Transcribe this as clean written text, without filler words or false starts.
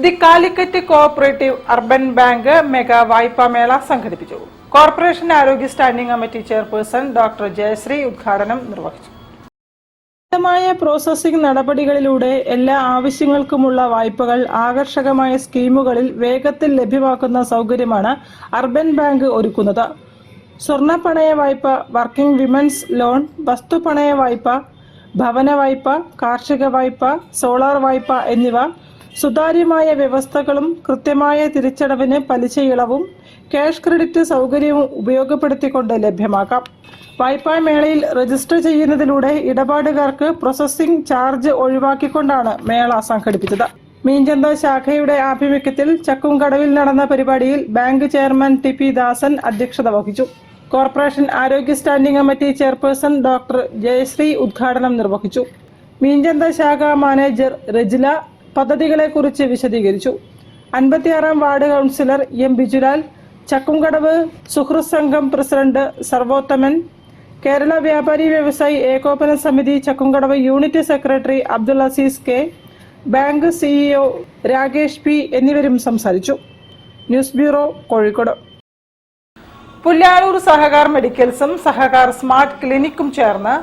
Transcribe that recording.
The Calicut cooperative urban bank mega വായ്പാ മേള സംഘടിപ്പിച്ചു. കോർപ്പറേഷൻ ആരോഗ്യ standing committee chairperson doctor Jayashree ഉദ്ഘാടനം നിർവഹിച്ചു. ശക്തമായ പ്രോസസ്സിംഗ് നടപടികളിലൂടെ എല്ലാ ആവശ്യങ്ങൾക്കുമുള്ള വായ്പകൾ ആകർഷകമായ സ്കീമുകളിൽ വേഗത്തിൽ ലഭ്യമാക്കുന്ന സൗകര്യമാണ് അർബൻ ബാങ്ക് ഒരുക്കുന്നത്. സ്വർണ്ണ പണയ വായ്പ, വർക്കിംഗ് വിമൻസ് ലോൺ, വസ്തു പണയ വായ്പ, ഭവന വായ്പ, കാർഷിക വായ്പ, സോളാർ വായ്പ എന്നിവ സുതാര്യമായ വ്യവസ്ഥകളും കൃത്യമായ തിരിച്ചടവിന് പലിശ ഇളവും ക്യാഷ് ക്രെഡിറ്റ് സൗകര്യവും ഉപയോഗപ്പെടുത്തിക്കൊണ്ട് ലഭ്യമാക്കാം. വായ്പാ മേളയിൽ രജിസ്റ്റർ ചെയ്യുന്നതിലൂടെ ഇടപാടുകാർക്ക് പ്രോസസ്സിംഗ് ചാർജ് ഒഴിവാക്കിക്കൊണ്ടാണ് മേള സംഘടിപ്പിച്ചത്. മീഞ്ചന്ത ശാഖയുടെ ആഭിമുഖ്യത്തിൽ ചക്കുംകടവിൽ നടന്ന പരിപാടിയിൽ bank chairman T P Dasan അധ്യക്ഷത വഹിച്ചു. കോർപ്പറേഷൻ ആരോഗ്യ standing committee chairperson doctor Jayashree ഉദ്ഘാടനം നിർവഹിച്ചു. മീഞ്ചന്ത ശാഖ മാനേജർ റജില പദ്ധതികളെക്കുറിച്ച് വിശദീകരിച്ചു. 56-ാം ward councillor M Bijulal, Chakkumkadavu സുഹൃത്ത് സംഘം president Sarvothaman, Kerala Vyapari Vyavasayi Ekopana Samithi Chakkumkadavu unit secretary Abdul Azeez K, bank CEO Rakesh P എന്നിവരും സംസാരിച്ചു. News bureau, Kozhikode. പുല്ലാലൂർ സഹകാർ മെഡിക്കൽസും സഹകാർ സ്മാർട്ട് ക്ലിനിക്കും ചേർന്ന്